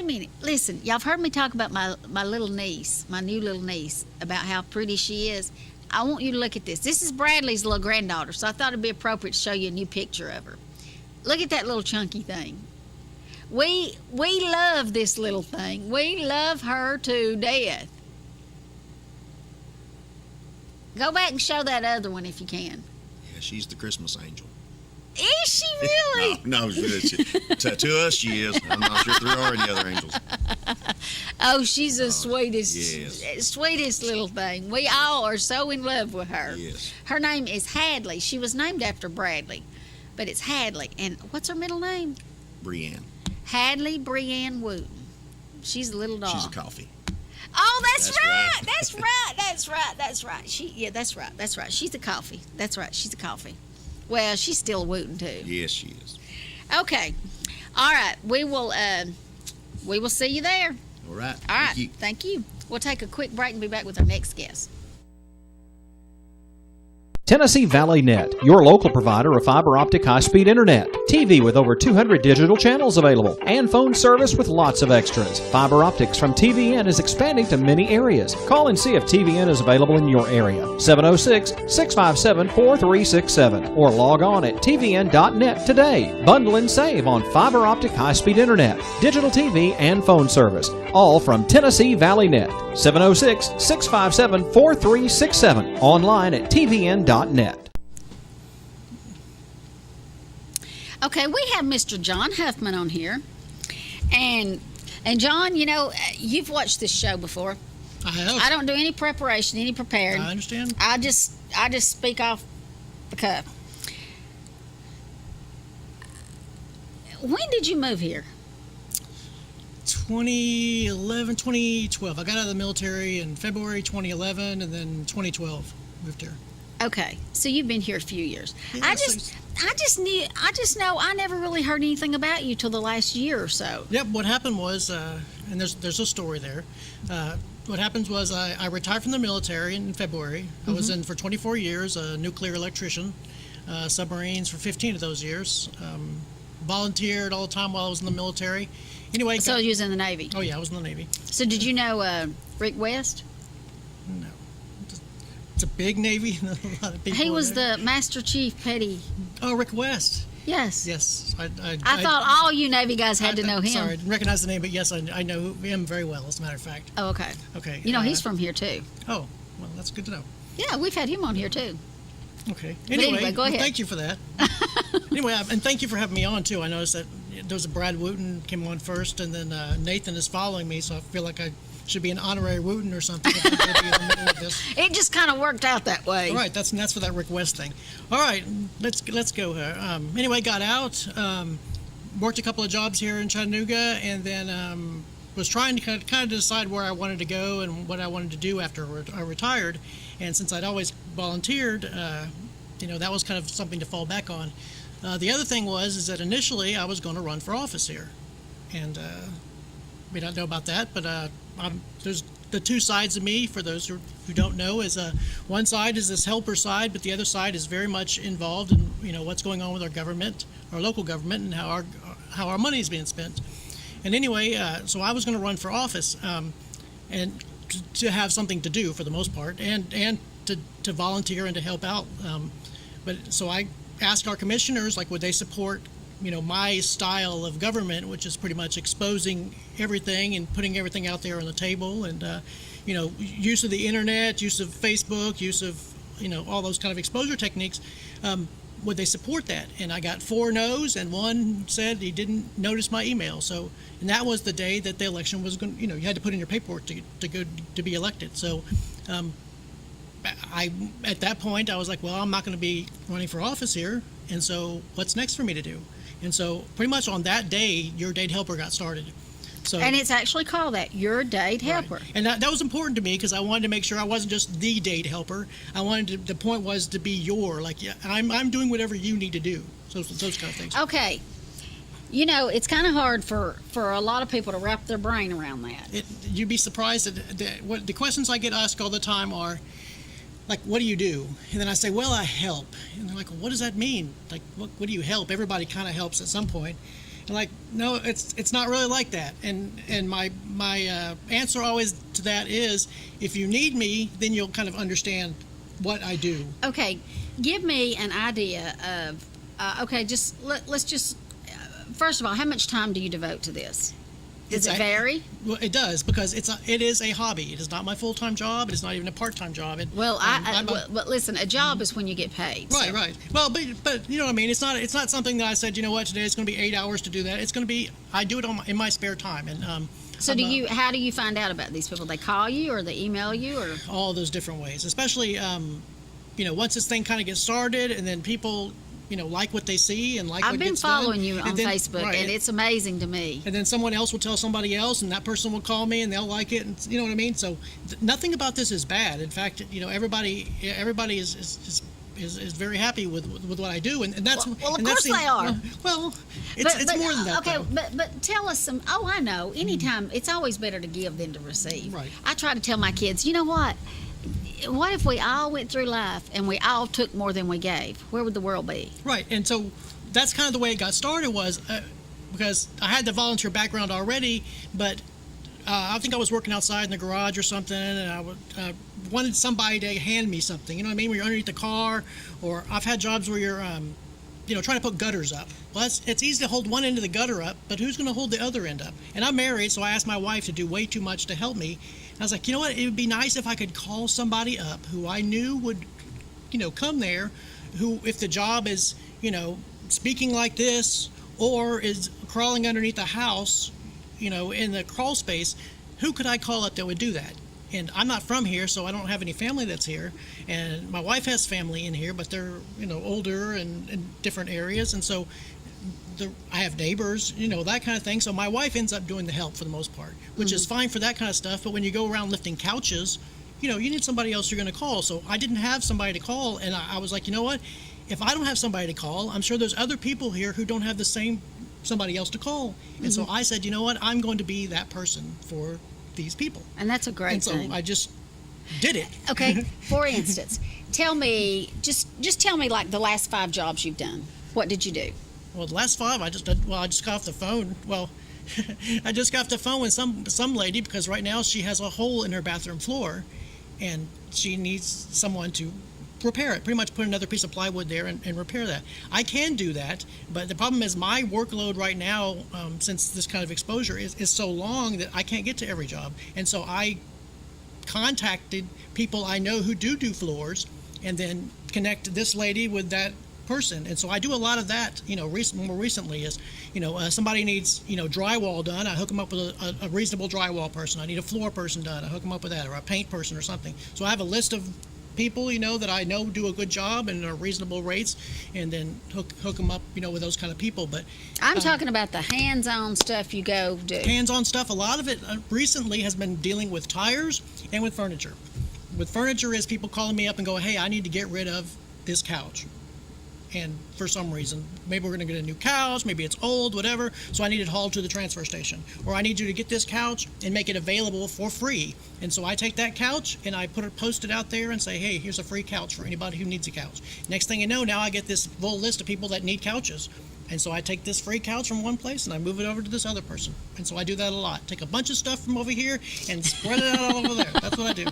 B: minute. Listen, y'all have heard me talk about my little niece, my new little niece, about how pretty she is. I want you to look at this. This is Bradley's little granddaughter, so I thought it'd be appropriate to show you a new picture of her. Look at that little chunky thing. We love this little thing. We love her to death. Go back and show that other one if you can.
E: Yeah, she's the Christmas angel.
B: Is she really?
E: No, to us she is. I'm not sure if there are any other angels.
B: Oh, she's the sweetest,
E: yes.
B: sweetest little thing. We all are so in love with her.
E: Yes.
B: Her name is Hadley. She was named after Bradley, but it's Hadley. And what's her middle name?
E: Brienne.
B: Hadley Brienne Wooten. She's a little dog.
E: She's a coffee.
B: Oh, that's right.
E: right.
B: That's right. That's right. That's right. That's right. That's right. She's a coffee. That's right. She's a coffee. Well, she's still a Wooten too.
E: Yes, she is.
B: Okay. All right. We will see you there.
E: All right.
B: All right.
E: Thank you.
B: Thank you. We'll take a quick break and be back with our next guest.
D: Tennessee Valley Net, your local provider of fiber optic high-speed internet, TV with over 200 digital channels available, and phone service with lots of extras. Fiber optics from TVN is expanding to many areas. Call and see if TVN is available in your area. 706-657-4367 or log on at tvn.net today. Bundle and save on fiber optic high-speed internet, digital TV, and phone service, all from Tennessee Valley Net. 706-657-4367. Online at tvn.net.
B: Okay, we have Mr. John Huffman on here. And John, you've watched this show before.
F: I have.
B: I don't do any preparation, any preparing.
F: I understand.
B: I just speak off the cuff. When did you move here?
F: 2011, 2012. I got out of the military in February 2011, and then 2012 moved here.
B: Okay, so you've been here a few years.
F: Yeah,
B: I just know I never really heard anything about you till the last year or so.
F: Yep. What happened was, and there's a story there. What happened was I retired from the military in February. I was in for 24 years, a nuclear electrician, submarines for 15 of those years. Volunteered all the time while I was in the military. Anyway.
B: So you was in the Navy.
F: Oh yeah, I was in the Navy.
B: So did you know Rick West?
F: No. It's a big Navy. A lot of people.
B: He was the Master Chief Petty.
F: Oh, Rick West.
B: Yes.
F: Yes.
B: I thought all you Navy guys had to know him.
F: Sorry, I didn't recognize the name, but yes, I know him very well, as a matter of fact.
B: Oh, okay.
F: Okay.
B: He's from here too.
F: Oh, well, that's good to know.
B: Yeah, we've had him on here too.
F: Okay.
B: Anyway, go ahead.
F: Thank you for that. Anyway, and thank you for having me on too. I noticed that there was a Brad Wooten came on first, and then Nathan is following me, so I feel like I should be an honorary Wooten or something. If I'm gonna be in the middle of this.
B: It just kind of worked out that way.
F: All right, that's for that Rick West thing. All right, let's go. Anyway, got out, worked a couple of jobs here in Chattanooga, and then was trying to kind of decide where I wanted to go and what I wanted to do after I retired. And since I'd always volunteered, that was kind of something to fall back on. The other thing is that initially I was going to run for office here, and may not know about that, but there's the two sides of me. For those who don't know, is one side is this helper side, but the other side is very much involved in what's going on with our government, our local government, and how our money is being spent. And anyway, so I was going to run for office, and to have something to do for the most part, and to volunteer and to help out. But so I asked our commissioners, would they support my style of government, which is pretty much exposing everything and putting everything out there on the table, and use of the internet, use of Facebook, use of all those kind of exposure techniques, would they support that? And I got 4 no's, and one said he didn't notice my email. So, and that was the day that the election was going. You had to put in your paperwork to go to be elected. So, I at that point I was like, well, I'm not going to be running for office here, and so what's next for me to do? And so pretty much on that day, Your Dade Helper got started. So,
B: And it's actually called that, Your Dade Helper.
F: right. And that was important to me because I wanted to make sure I wasn't just the Dade Helper. I wanted to, the point was to be your, like, yeah, I'm doing whatever you need to do. So those kind of things.
B: Okay. It's kind of hard for a lot of people to wrap their brain around that.
F: You'd be surprised that what the questions I get asked all the time are, like, what do you do? And then I say, well, I help. And they're like, well, what does that mean? Like, what do you help? Everybody kind of helps at some point. And like, no, it's not really like that. And my answer always to that is, if you need me, then you'll kind of understand what I do.
B: Okay, give me an idea of, let's just, first of all, how much time do you devote to this? Does it vary?
F: Well, it does, because it is a hobby. It is not my full-time job. It is not even a part-time job.
B: But listen, a job is when you get paid.
F: Right,
B: so.
F: right. Well, but you know what I mean. It's not something that I said, you know what, today it's going to be 8 hours to do that. It's going to be, I do it in my spare time. And
B: So how do you find out about these people? They call you or they email you or?
F: All those different ways, especially once this thing kind of gets started, and then people like what they see and like
B: I've
F: what
B: been
F: gets
B: following
F: done.
B: you on
F: And then-
B: Facebook,
F: right,
B: and it's amazing to me.
F: and then someone else will tell somebody else, and that person will call me, and they'll like it, and you know what I mean. So nothing about this is bad. In fact, everybody is very happy with what I do, and that's
B: Well, of
F: and that's
B: course they are.
F: Well, it's more than that.
B: Okay,
F: though.
B: but tell us some. Oh, I know. Anytime, it's always better to give than to receive.
F: Right.
B: I try to tell my kids, you know what? What if we all went through life and we all took more than we gave? Where would the world be?
F: Right, and so that's kind of the way it got started was because I had the volunteer background already, but I think I was working outside in the garage or something, and I wanted somebody to hand me something. You know what I mean? Where you're underneath the car, or I've had jobs where you're, trying to put gutters up. Well, it's easy to hold one end of the gutter up, but who's going to hold the other end up? And I'm married, so I asked my wife to do way too much to help me. And I was like, you know what? It would be nice if I could call somebody up who I knew would, come there, who, if the job is, speaking like this, or is crawling underneath a house, in the crawl space, who could I call up that would do that? And I'm not from here, so I don't have any family that's here. And my wife has family in here, but they're, older and in different areas. And so I have neighbors, that kind of thing. So my wife ends up doing the help for the most part, which is fine for that kind of stuff. But when you go around lifting couches, you need somebody else you're going to call. So I didn't have somebody to call. And I was like, you know what? If I don't have somebody to call, I'm sure there's other people here who don't have the same somebody else to call. And so I said, you know what? I'm going to be that person for these people.
B: And that's a great
F: And so
B: thing.
F: I just did it.
B: Okay, for instance, tell me, just tell me like the last 5 jobs you've done. What did you do?
F: Well, the last 5, I just got off the phone. Well, I just got off the phone with some lady because right now she has a hole in her bathroom floor, and she needs someone to repair it. Pretty much put another piece of plywood there and repair that. I can do that, but the problem is my workload right now, since this kind of exposure is so long that I can't get to every job, and so I contacted people I know who do floors, and then connect this lady with that person. And so I do a lot of that, more recently is, somebody needs, drywall done, I hook them up with a reasonable drywall person. I need a floor person done, I hook them up with that, or a paint person or something. So I have a list of people, that I know do a good job and are reasonable rates, and then hook them up, with those kind of people. But
B: I'm talking about the hands-on stuff you go do.
F: hands-on stuff, a lot of it recently has been dealing with tires and with furniture. With furniture is people calling me up and go, hey, I need to get rid of this couch. And for some reason, maybe we're going to get a new couch, maybe it's old, whatever, so I need it hauled to the transfer station. Or I need you to get this couch and make it available for free. And so I take that couch and I post it out there and say, hey, here's a free couch for anybody who needs a couch. Next thing you know, now I get this full list of people that need couches. And so I take this free couch from one place and I move it over to this other person. And so I do that a lot. Take a bunch of stuff from over here and spread it out all over there. That's what I do.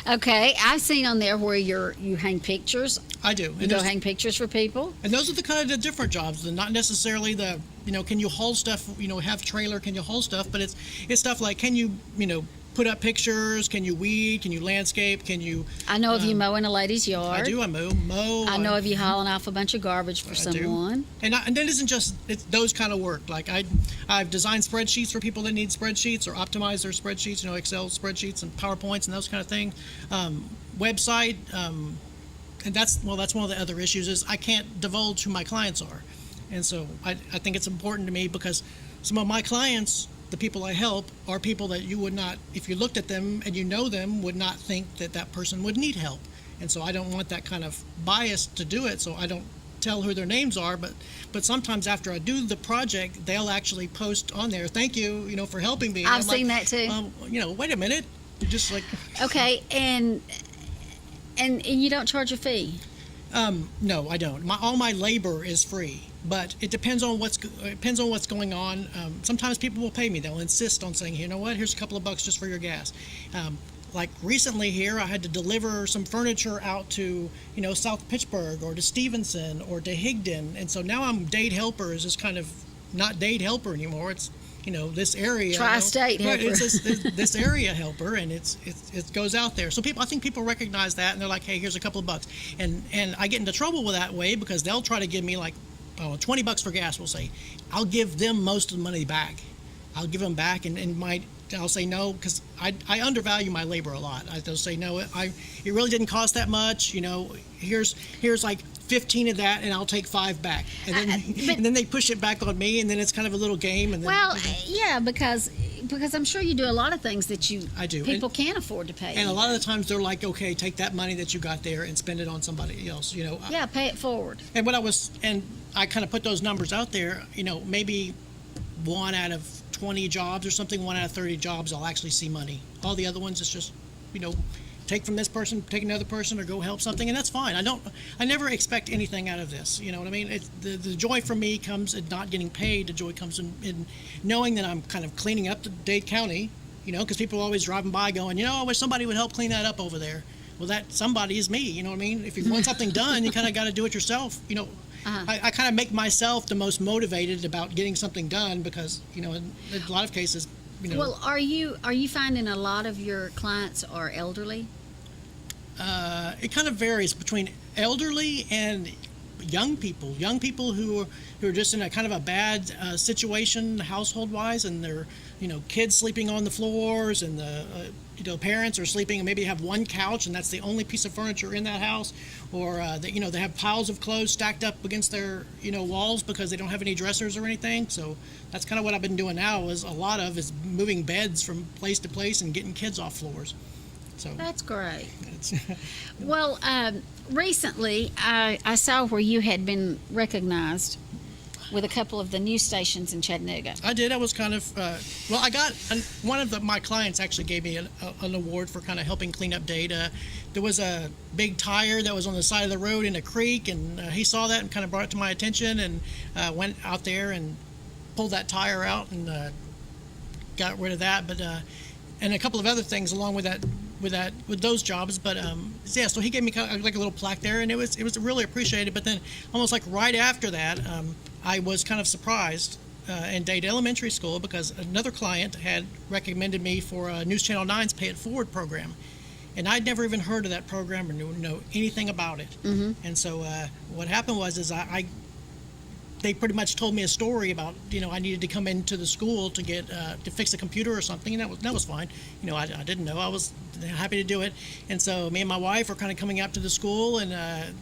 B: Okay, I've seen on there where you hang pictures.
F: I do.
B: You go hang pictures for people.
F: And those are the kind of the different jobs, not necessarily the, can you haul stuff, have trailer, can you haul stuff, but it's stuff like, can you, put up pictures? Can you weed? Can you landscape? Can you?
B: I know of you mowing a lady's yard.
F: I do. I mow.
B: I know of you hauling off a bunch of garbage for
F: I do.
B: someone.
F: And that isn't just those kind of work. Like I've designed spreadsheets for people that need spreadsheets or optimize their spreadsheets, Excel spreadsheets and PowerPoints and those kind of things. Website, and that's one of the other issues is I can't divulge who my clients are. And so I think it's important to me because some of my clients, the people I help, are people that you would not, if you looked at them and you know them, would not think that that person would need help. And so I don't want that kind of bias to do it, so I don't tell who their names are, but sometimes after I do the project, they'll actually post on there, thank you, for helping me.
B: I've seen that too.
F: Wait a minute. You're just like...
B: Okay, and you don't charge a fee?
F: No, I don't. All my labor is free, but it depends on what's going on. Sometimes people will pay me. They'll insist on saying, you know what, here's a couple of bucks just for your gas. Like recently here, I had to deliver some furniture out to, South Pittsburgh or to Stevenson or to Higdon. And so now I'm Dade Helper is just kind of not Dade Helper anymore. It's, this area.
B: Tri-state helper.
F: It's this area helper, and it goes out there. So I think people recognize that, and they're like, hey, here's a couple of bucks. And I get into trouble with that way because they'll try to give me like, $20 for gas, we'll say. I'll give them most of the money back. I'll give them back, and I'll say no because I undervalue my labor a lot. I'll say no. It really didn't cost that much. Here's like 15 of that, and I'll take 5 back. And then and then they push it back on me, and then it's kind of a little game. And then,
B: yeah, because I'm sure you do a lot of things that
F: I do.
B: people can't afford to pay.
F: And a lot of the times they're like, okay, take that money that you got there and spend it on somebody else.
B: Yeah, pay it forward.
F: And I kind of put those numbers out there. Maybe 1 out of 20 jobs or something, 1 out of 30 jobs, I'll actually see money. All the other ones, it's just, take from this person, take another person, or go help something, and that's fine. I never expect anything out of this. You know what I mean? The joy for me comes in not getting paid. The joy comes in knowing that I'm kind of cleaning up the Dade County, because people are always driving by going, I wish somebody would help clean that up over there. Well, that somebody is me, you know what I mean? If you want something done, you kind of got to do it yourself, I kind of make myself the most motivated about getting something done because, in a lot of cases,
B: Well, are you finding a lot of your clients are elderly?
F: It kind of varies between elderly and young people who are just in a kind of a bad situation household-wise, and they're, kids sleeping on the floors, and the parents are sleeping and maybe have one couch and that's the only piece of furniture in that house, or they have piles of clothes stacked up against their walls because they don't have any dressers or anything. So that's kind of what I've been doing now is moving beds from place to place and getting kids off floors. So
B: that's great. Well, recently I saw where you had been recognized with a couple of the news stations in Chattanooga.
F: I did. I was kind of, I got, one of my clients actually gave me an award for kind of helping clean up data. There was a big tire that was on the side of the road in a creek, and he saw that and kind of brought it to my attention, and went out there and pulled that tire out and got rid of that. But and a couple of other things along with those jobs. But so he gave me kind of like a little plaque there, and it was really appreciated. But then almost like right after that, I was kind of surprised in Dade Elementary School because another client had recommended me for News Channel 9's Pay It Forward program. And I'd never even heard of that program or know anything about it. Mm-hmm. And so what happened was they pretty much told me a story about, I needed to come into the school to get to fix a computer or something, and that was fine. I didn't know. I was happy to do it. And so me and my wife were kind of coming out to the school, and I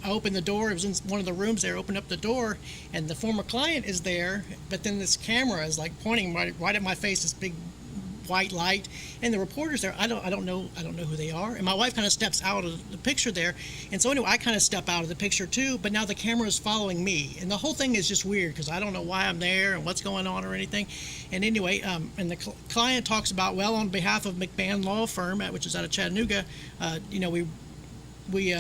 F: opened the door. It was in one of the rooms there. Opened up the door, and the former client is there, but then this camera is like pointing right at my face, this big white light, and the reporters there, I don't know who they are. And my wife kind of steps out of the picture there, and so anyway, I kind of step out of the picture too, but now the camera is following me, and the whole thing is just weird because I don't know why I'm there and what's going on or anything. And anyway, and the client talks about, well, on behalf of McMahon Law Firm, which is out of Chattanooga, we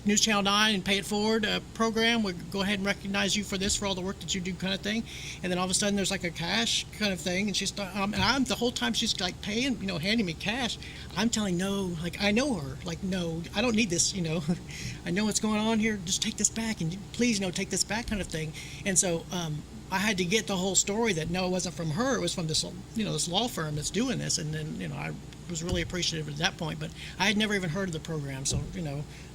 F: News Channel 9 and Pay It Forward program would go ahead and recognize you for all the work that you do, kind of thing. And then all of a sudden there's like a cash kind of thing, and she's and I'm the whole time she's like paying, handing me cash. I'm telling no, like I know her, like no, I don't need this, I know what's going on here. Just take this back, and please take this back, kind of thing. And so I had to get the whole story that no, it wasn't from her. It was from this, this law firm that's doing this. And then, I was really appreciative at that point. But I had never even heard of the program. So,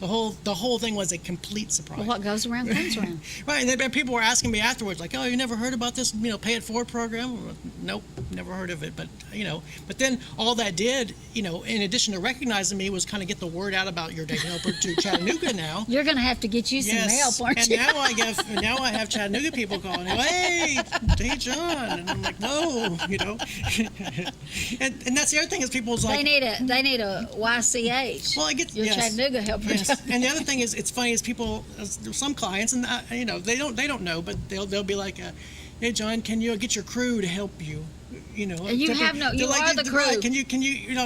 F: the whole thing was a complete surprise.
B: Well, what goes around comes around.
F: Right. And then people were asking me afterwards, like, oh, you never heard about this, Pay It Forward program? Nope, never heard of it. But, but then all that did, in addition to recognizing me, was kind of get the word out about your Date Helper to Chattanooga now.
B: You're going to have to get you some help, aren't
F: and
B: you?
F: now I have Chattanooga people calling, hey, John, and I'm like, no, and that's the other thing is people's like
B: they need a YCH.
F: Well, I get
B: your Chattanooga helper.
F: Yes. And the other thing is, it's funny is people, some clients, and they don't know, but they'll be like, hey, John, can you get your crew to help you? You
B: are the crew.
F: Right, can you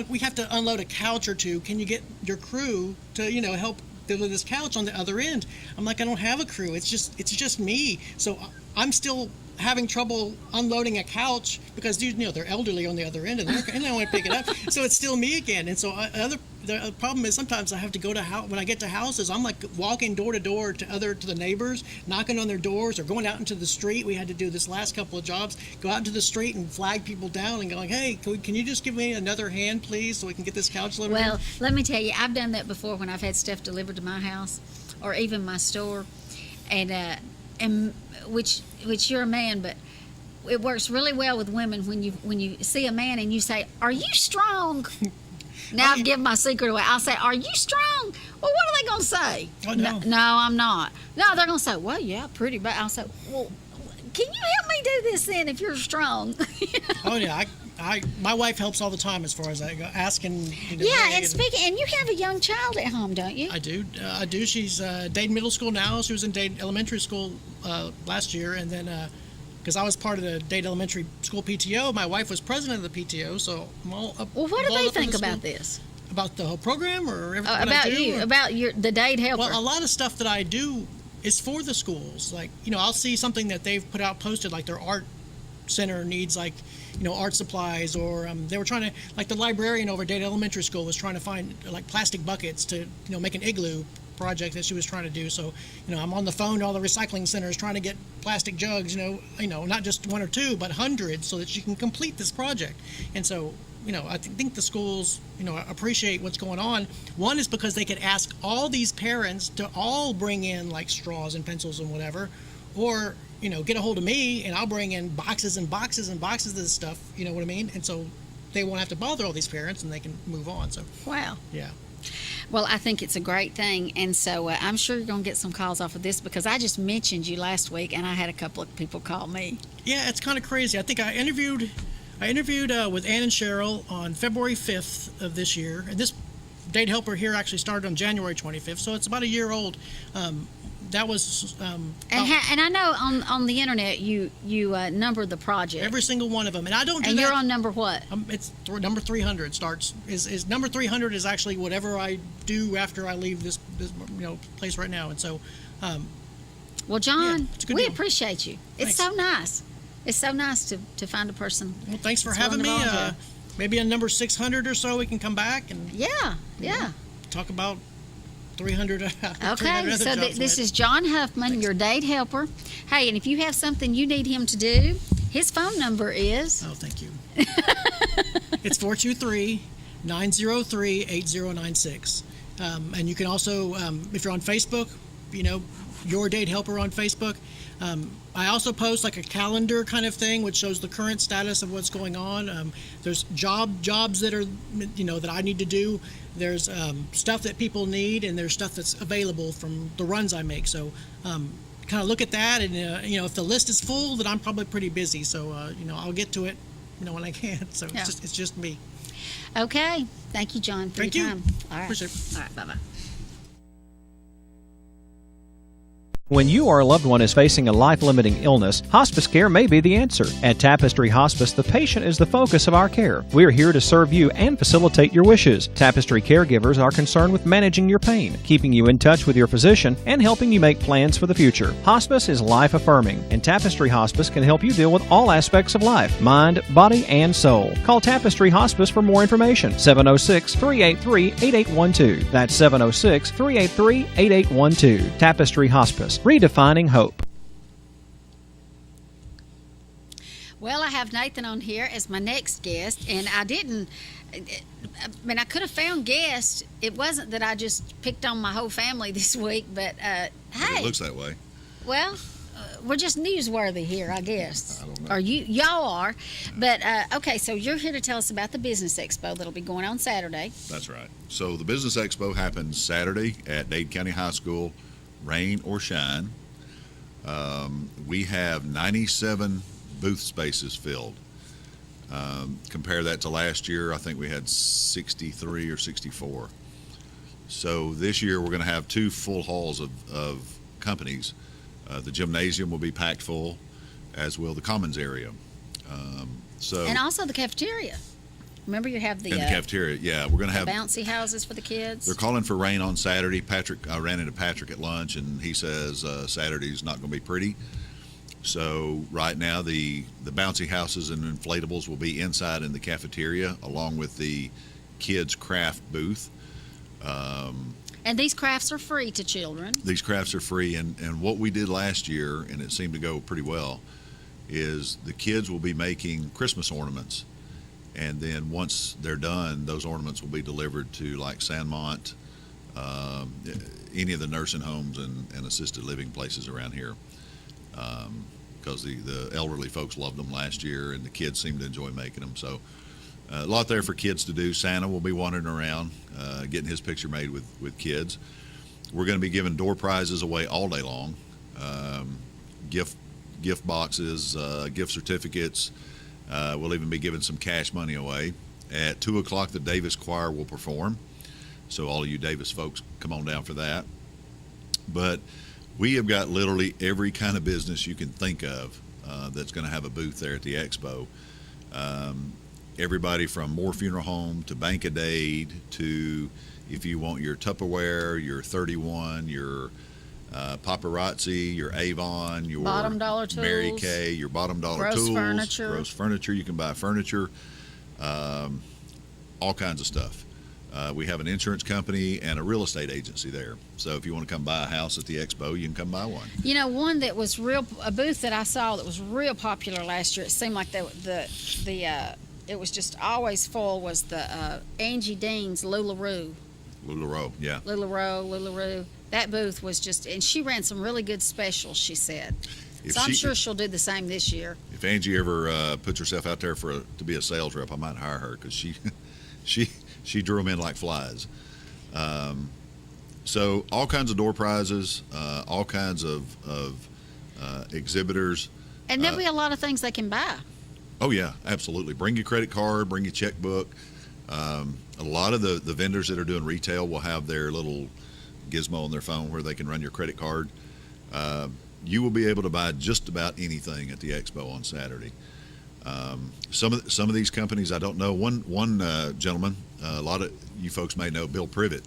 F: we have to unload a couch or two. Can you get your crew to help deliver this couch on the other end? I'm like, I don't have a crew. It's just me. So I'm still having trouble unloading a couch because they're elderly on the other end and they want to pick it up. So it's still me again. And so the problem is sometimes I have to go to when I get to houses, I'm like walking door to door to the neighbors, knocking on their doors or going out into the street. We had to do this last couple of jobs, go out into the street and flag people down and going, hey, can you just give me another hand, please, so we can get this couch delivered?
B: Well, let me tell you, I've done that before when I've had stuff delivered to my house or even my store, and which you're a man, but it works really well with women when you see a man and you say, "Are you strong?" Now I've given my secret away. I'll say, "Are you strong?" Well, what are they gonna say?
F: Oh, no.
B: No, I'm not. No, they're gonna say, "Well, yeah, pretty bad." I'll say, "Well, can you help me do this then if you're strong?"
F: Oh yeah, my wife helps all the time as far as I go asking.
B: Yeah, and you have a young child at home, don't you?
F: I do. She's Dade Middle School now. She was in Dade Elementary School last year, and then because I was part of the Dade Elementary School PTO, my wife was president of the PTO. So I'm all up.
B: Well, what do they think about this?
F: About the whole program, or everything
B: about
F: I do,
B: you, about the Dade Helper?
F: Well, a lot of stuff that I do is for the schools. Like I'll see something that they've put out posted, like their art center needs art supplies, or they were trying to, like the librarian over at Dade Elementary School was trying to find like plastic buckets to make an igloo project that she was trying to do. So I'm on the phone to all the recycling centers trying to get plastic jugs, not just one or two but hundreds, so that she can complete this project. And so I think the schools appreciate what's going on. One is because they could ask all these parents to all bring in like straws and pencils and whatever, or get a hold of me and I'll bring in boxes and boxes and boxes of this stuff, you know what I mean? And so they won't have to bother all these parents and they can move on. So
B: wow.
F: Yeah.
B: Well, I think it's a great thing, and so I'm sure you're going to get some calls off of this because I just mentioned you last week and I had a couple of people call me.
F: Yeah, it's kind of crazy. I think I interviewed with Ann and Cheryl on February 5th of this year, and this Date Helper here actually started on January 25th, so it's about a year old. That was
B: and I know on the internet you number the project,
F: every single one of them, and I don't do
B: and
F: that.
B: You're on number what?
F: It's number 300 starts is number 300 is actually whatever I do after I leave this place right now. And so
B: well, John, we
F: deal.
B: Appreciate you. It's so nice. It's so nice to find a person.
F: Well, thanks for having me. Maybe on number 600 or so we can come back and talk about 300.
B: Okay, so this is John Huffman, Thanks. Your Date Helper. Hey, and if you have something you need him to do, his phone number is...
F: Oh, thank you. It's 423-903-8096. And you can also, if you're on Facebook, Your Date Helper on Facebook. I also post like a calendar kind of thing, which shows the current status of what's going on. There's jobs that are, that I need to do. There's stuff that people need, and there's stuff that's available from the runs I make. So kind of look at that, and if the list is full, then I'm probably pretty busy. So I'll get to it, when I can. So it's just me.
B: Okay, thank you, John, for your time. All right,
F: appreciate it.
B: All right, bye-bye.
D: When you or a loved one is facing a life-limiting illness, hospice care may be the answer. At Tapestry Hospice, the patient is the focus of our care. We are here to serve you and facilitate your wishes. Tapestry caregivers are concerned with managing your pain, keeping you in touch with your physician, and helping you make plans for the future. Hospice is life-affirming, and Tapestry Hospice can help you deal with all aspects of life, mind, body, and soul. Call Tapestry Hospice for more information. 706-383-8812. That's 706-383-8812. Tapestry Hospice. Redefining hope.
B: Well, I have Nathan on here as my next guest, and I could have found guests. It wasn't that I just picked on my whole family this week, but
G: But
B: hey,
G: it looks that way.
B: well, we're just newsworthy here, I guess.
G: I don't know.
B: Or y'all are. But, okay, so you're here to tell us about the Business Expo that'll be going on Saturday.
G: That's right. So the Business Expo happens Saturday at Dade County High School, rain or shine. We have 97 booth spaces filled. Compare that to last year, I think we had 63 or 64. So this year we're going to have 2 full halls of companies. The gymnasium will be packed full, as will the commons area.
B: And also the cafeteria. Remember, you have the
G: And the cafeteria, yeah, we're going to have.
B: bouncy houses for the kids.
G: They're calling for rain on Saturday. I ran into Patrick at lunch, and he says Saturday's not going to be pretty. So right now, the bouncy houses and inflatables will be inside in the cafeteria, along with the kids' craft booth.
B: And these crafts are free to children.
G: These crafts are free, and what we did last year, and it seemed to go pretty well, is the kids will be making Christmas ornaments. And then once they're done, those ornaments will be delivered to like Sandmont, any of the nursing homes and assisted living places around here. Because the elderly folks loved them last year, and the kids seem to enjoy making them. So a lot there for kids to do. Santa will be wandering around, getting his picture made with kids. We're going to be giving door prizes away all day long, gift boxes, gift certificates. We'll even be giving some cash money away. At 2 o'clock, the Davis Choir will perform. So all of you Davis folks, come on down for that. But we have got literally every kind of business you can think of that's going to have a booth there at the expo. Everybody from Moore Funeral Home to Bank of Dade to, if you want your Tupperware, your 31, your Paparazzi, your Avon, your
B: Bottom Dollar Tools,
G: Mary Kay, your Bottom Dollar
B: Gross
G: Tools,
B: Furniture.
G: Gross Furniture. You can buy furniture, all kinds of stuff. We have an insurance company and a real estate agency there. So if you want to come buy a house at the expo, you can come buy one.
B: You know, one that was a booth that I saw that was real popular last year. It seemed like it was just always full. Was the Angie Dean's LuLaRoe.
G: LuLaRoe, yeah.
B: LuLaRoe. That booth was just, and she ran some really good specials, she said.
G: If
B: So I'm
G: she-
B: sure she'll do the same this year.
G: If Angie ever puts herself out there to be a sales rep, I might hire her because she drew them in like flies. So all kinds of door prizes, all kinds of exhibitors.
B: And there'll be a lot of things they can buy.
G: Oh yeah, absolutely. Bring your credit card, bring your checkbook. A lot of the vendors that are doing retail will have their little gizmo on their phone where they can run your credit card. You will be able to buy just about anything at the expo on Saturday. Some of these companies I don't know. One gentleman, a lot of you folks may know, Bill Privet,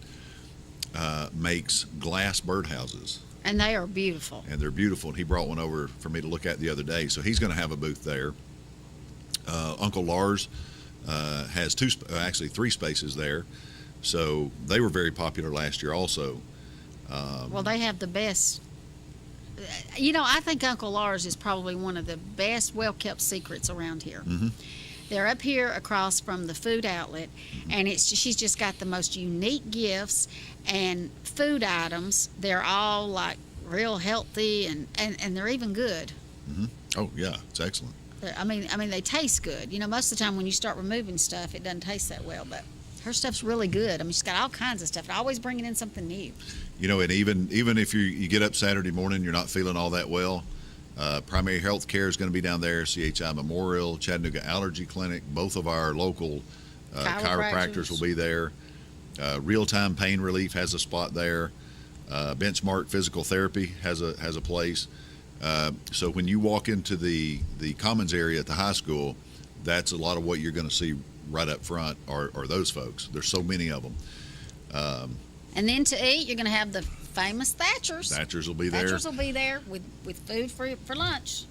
G: makes glass birdhouses.
B: And they are beautiful.
G: And they're beautiful. And he brought one over for me to look at the other day. So he's going to have a booth there. Uncle Lars has actually 3 spaces there. So they were very popular last year also.
B: Well, they have the best. You know, I think Uncle Lars is probably one of the best well-kept secrets around here.
G: Mm-hmm.
B: They're up here across from the food outlet, and she's just got the most unique gifts and food items. They're all like real healthy, and they're even good.
G: Mm-hmm. Oh yeah, it's excellent.
B: I mean, they taste good. You know, most of the time when you start removing stuff, it doesn't taste that well, but her stuff's really good. I mean, she's got all kinds of stuff, always bringing in something new.
G: You know, and even if you get up Saturday morning, you're not feeling all that well, primary health care is going to be down there. CHI Memorial, Chattanooga Allergy Clinic, both of our local chiropractors will be there. Real Time Pain Relief has a spot there. Benchmark Physical Therapy has a place. So when you walk into the commons area at the high school, that's a lot of what you're going to see right up front are those folks. There's so many of them.
B: And then to eat, you're going to have the famous Thatchers.
G: Thatchers will be there.
B: Thatchers will be there with food for lunch.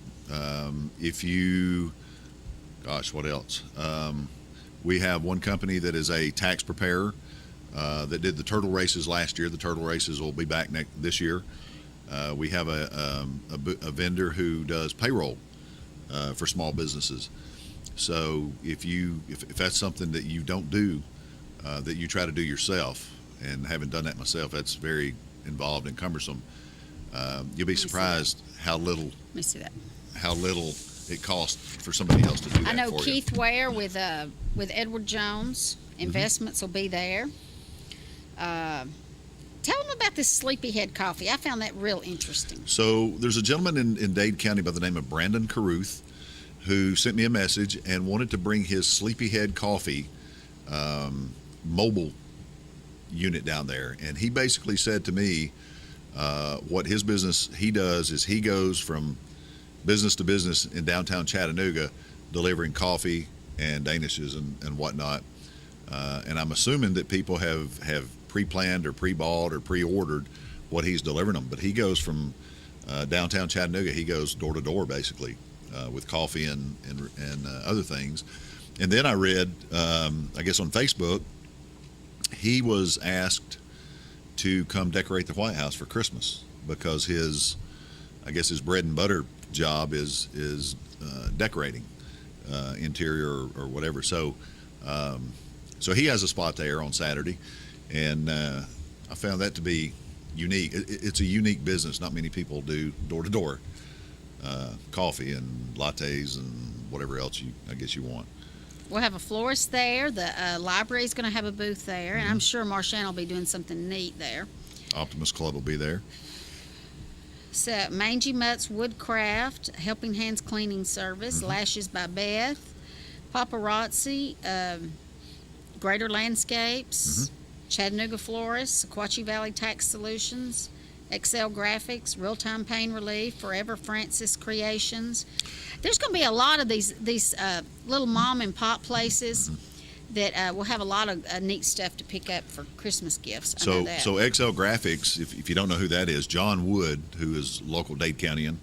G: What else? We have one company that is a tax preparer that did the turtle races last year. The turtle races will be back this year. We have a vendor who does payroll for small businesses. So if that's something that you don't do, that you try to do yourself, and having done that myself, that's very involved and cumbersome. You'll be surprised how little
B: Let me see that.
G: it costs for somebody else to do that
B: I know
G: for
B: Keith Ware with Edward Jones Investments will be there. Tell them about this Sleepyhead coffee. I found that real interesting.
G: So there's a gentleman in Dade County by the name of Brandon Caruth who sent me a message and wanted to bring his Sleepyhead coffee mobile unit down there. And he basically said to me, what his business he does is he goes from business to business in downtown Chattanooga delivering coffee and danishes and whatnot. And I'm assuming that people have pre-planned or pre-bought or pre-ordered what he's delivering them. But he goes from downtown Chattanooga, he goes door to door basically with coffee and other things. And then I read, I guess on Facebook, he was asked to come decorate the White House for Christmas because his bread and butter job is decorating interior or whatever. So he has a spot there on Saturday, and I found that to be unique. It's a unique business. Not many people do door-to-door coffee and lattes and whatever else I guess you want.
B: We'll have a florist there. The library's going to have a booth there, and I'm sure Marshann will be doing something neat there.
G: Optimist Club will be there.
B: So Mangy Mutt's Woodcraft, Helping Hands Cleaning Service, Lashes by Beth, Paparazzi, Greater Landscapes, Chattanooga Florists, Sequatchie Valley Tax Solutions, Excel Graphics, Real Time Pain Relief, Forever Francis Creations. There's going to be a lot of these little mom and pop places that will have a lot of neat stuff to pick up for Christmas gifts. I know that.
G: So Excel Graphics, if you don't know who that is, John Wood, who is local Dade County-an,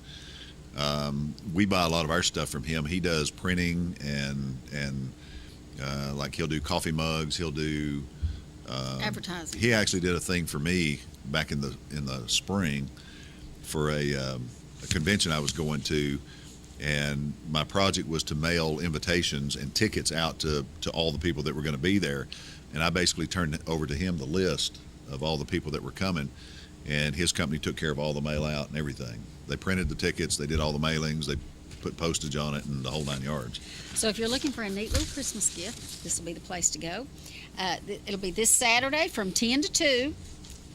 G: we buy a lot of our stuff from him. He does printing and like he'll do coffee mugs. He'll do
B: Advertising.
G: He actually did a thing for me back in the spring for a convention I was going to, and my project was to mail invitations and tickets out to all the people that were going to be there. And I basically turned over to him the list of all the people that were coming, and his company took care of all the mail out and everything. They printed the tickets, they did all the mailings, they put postage on it, and the whole 9 yards.
B: So if you're looking for a neat little Christmas gift, this will be the place to go. It'll be this Saturday from 10 to 2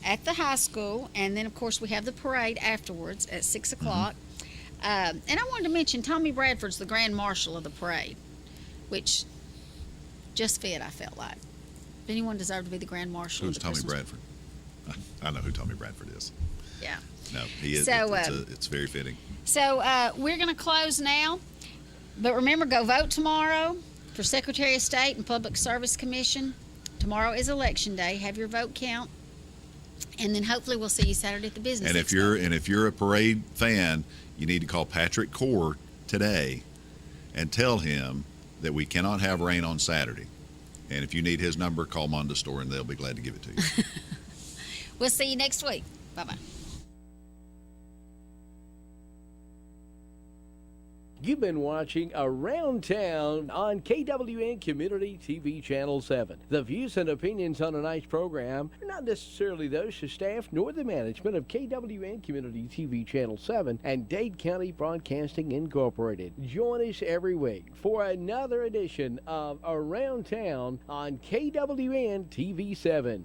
B: at the high school, and then of course we have the parade afterwards at 6 o'clock. And I wanted to mention Tommy Bradford's the Grand Marshal of the parade, which just fit, I felt like. If anyone deserved to be the Grand Marshal
G: Who's
B: of the
G: Tommy
B: Christmas
G: Bradford? I know who Tommy Bradford is.
B: Yeah.
G: No, he is.
B: So,
G: It's very fitting.
B: So we're going to close now, but remember, go vote tomorrow for Secretary of State and Public Service Commission. Tomorrow is Election Day. Have your vote count, and then hopefully we'll see you Saturday at the business.
G: And if you're a parade fan, you need to call Patrick Core today and tell him that we cannot have rain on Saturday. And if you need his number, call Monda Store, and they'll be glad to give it to you.
B: We'll see you next week. Bye-bye.
A: You've been watching Around Town on KWN Community TV Channel 7. The views and opinions on tonight's program are not necessarily those of staff nor the management of KWN Community TV Channel 7 and Dade County Broadcasting Incorporated. Join us every week for another edition of Around Town on KWN TV 7.